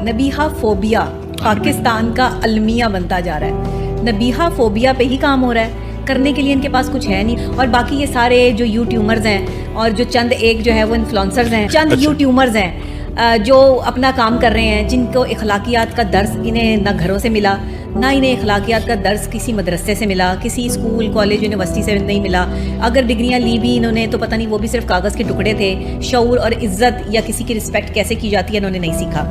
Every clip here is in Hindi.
नबीहा फोबिया पाकिस्तान का अलमिया बनता जा रहा है। नबीहा फोबिया पे ही काम हो रहा है, करने के लिए इनके पास कुछ है नहीं। और बाकी ये सारे जो यूट्यूबर्स हैं और जो चंद एक जो है वो इन्फ्लुएंसर्स हैं, चंद यूट्यूबर्स हैं जो अपना काम कर रहे हैं, जिनको इखलाकियात का दर्स इन्हें ना घरों से मिला, ना इन्हें इखलाकियात का दर्स किसी मदरसे से मिला, किसी स्कूल कॉलेज यूनिवर्सिटी से नहीं मिला। अगर डिग्रियां ली भी इन्होंने तो पता नहीं, वो भी सिर्फ कागज़ के टुकड़े थे। शऊर और इज़्ज़त या किसी की रिस्पेक्ट कैसे की जाती है इन्होंने नहीं सीखा।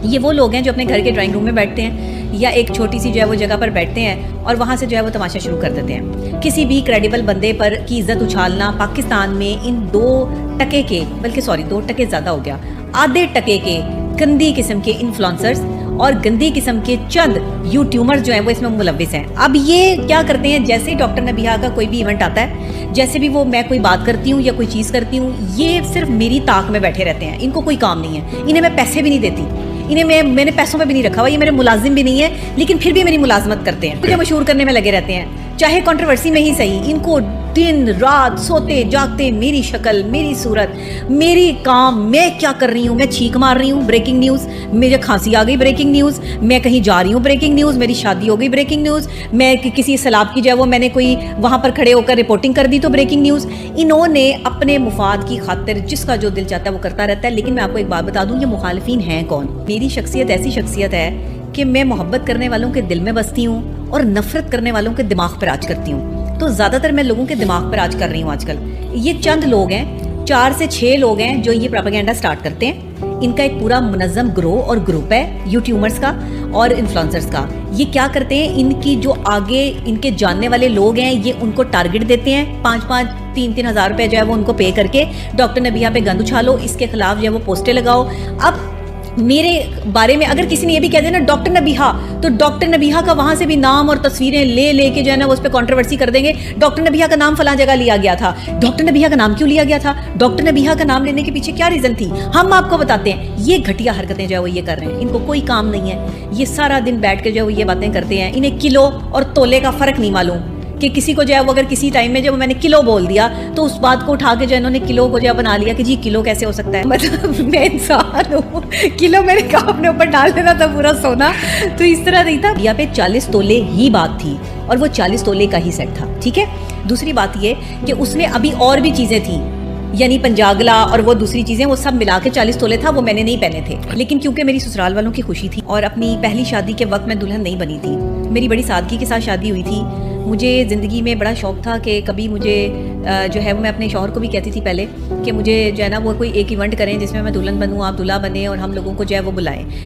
ये वो लोग हैं जो अपने घर के ड्राइंग रूम में बैठते हैं या एक छोटी सी जो है वो जगह पर बैठते हैं और वहाँ से जो है वो तमाशा शुरू कर देते हैं। किसी भी क्रेडिबल बंदे पर की इज्जत उछालना पाकिस्तान में इन 2% के, बल्कि 2% ज़्यादा हो गया, आधे टके के गंदी किस्म के इन्फ्लुएंसर्स और गंदी किस्म के चंद यूट्यूबर्स जो हैं वो इसमें मुलव्विस हैं। अब ये क्या करते हैं, जैसे ही डॉक्टर नबीहा का कोई भी इवेंट आता है, जैसे भी वो मैं कोई बात करती हूँ या कोई चीज़ करती हूँ, ये सिर्फ मेरी ताक में बैठे रहते हैं। इनको कोई काम नहीं है, इन्हें मैं पैसे भी नहीं देती, इन्हें मैंने पैसों पे भी नहीं रखा हुआ, ये मेरे मुलाजिम भी नहीं है, लेकिन फिर भी मेरी मुलाजमत करते हैं, मुझे मशहूर करने में लगे रहते हैं, चाहे कंट्रोवर्सी में ही सही। इनको दिन रात सोते जागते मेरी शक्ल, मेरी सूरत, मेरी काम, मैं क्या कर रही हूँ, मैं छींक मार रही हूँ, ब्रेकिंग न्यूज़, मुझे खांसी आ गई, ब्रेकिंग न्यूज़, मैं कहीं जा रही हूँ, ब्रेकिंग न्यूज़, मेरी शादी हो गई, ब्रेकिंग न्यूज़, मैं किसी सैलाब की जो है वो मैंने कोई वहाँ पर खड़े होकर रिपोर्टिंग कर दी तो ब्रेकिंग न्यूज़। इन्होंने अपने मुफाद की खातिर जिसका जो दिल चाहता है वो करता रहता है। लेकिन मैं आपको एक बात बता दूँ, ये मुखालिफिन हैं कौन? मेरी शख्सियत ऐसी शख्सियत है कि मैं मोहब्बत करने वालों के दिल में बसती हूँ और नफरत करने वालों के दिमाग पर राज करती हूँ। तो ज़्यादातर मैं लोगों के दिमाग पर राज कर रही हूँ आजकल। ये चंद लोग हैं, 4 से 6 लोग हैं जो ये प्रोपेगेंडा स्टार्ट करते हैं। इनका एक पूरा मुनज़्ज़म ग्रोह और ग्रुप है यूट्यूबर्स का और इन्फ्लुएंसर्स का। ये क्या करते हैं, इनकी जो आगे इनके जानने वाले लोग हैं ये उनको टारगेट देते हैं, 5-5 3-3 हज़ार रुपये जो है वो उनको पे करके डॉक्टर नबीहा पे गंद उछालो, इसके खिलाफ जो है वो पोस्टें लगाओ। अब मेरे बारे में अगर किसी ने ये भी कह दिया ना डॉक्टर नबीहा, तो डॉक्टर नबीहा का वहाँ से भी नाम और तस्वीरें ले लेके जो है ना वो उस पर कॉन्ट्रोवर्सी कर देंगे। डॉक्टर नबीहा का नाम फलां जगह लिया गया था, डॉक्टर नबीहा का नाम क्यों लिया गया था, डॉक्टर नबीहा का नाम लेने के पीछे क्या रीज़न थी, हम आपको बताते हैं। ये घटिया हरकतें जो है वो ये कर रहे हैं, इनको कोई काम नहीं है, ये सारा दिन बैठ के जो है वो ये बातें करते हैं। इन्हें किलो और तोले का फ़र्क नहीं मालूम कि किसी को जो है वो अगर किसी टाइम में जब मैंने किलो बोल दिया तो उस बात को उठा के जो इन्होंने किलो को जो बना लिया कि जी किलो कैसे हो सकता है। मतलब मैं इंसान हूँ, किलो मेरे काम अपने ऊपर डाल देना था पूरा सोना, तो इस तरह नहीं था। यहाँ पे 40 तोले ही बात थी और वो 40 तोले का ही सेट था, ठीक है। दूसरी बात ये कि उसमें अभी और भी चीज़ें थी, यानी पंजागला और वो दूसरी चीज़ें, वो सब मिला के 40 तोले था, वो मैंने नहीं पहने थे। लेकिन क्योंकि मेरी ससुराल वालों की खुशी थी और अपनी पहली शादी के वक्त मैं दुल्हन नहीं बनी थी, मेरी बड़ी सादगी के साथ शादी हुई थी। मुझे ज़िंदगी में बड़ा शौक़ था कि कभी मुझे जो है वो मैं अपने शौहर को भी कहती थी पहले कि मुझे जो है ना वो कोई एक इवेंट करें जिसमें मैं दुल्हन बनूँ, आप दूल्हा बने और हम लोगों को जो है वो बुलाएं।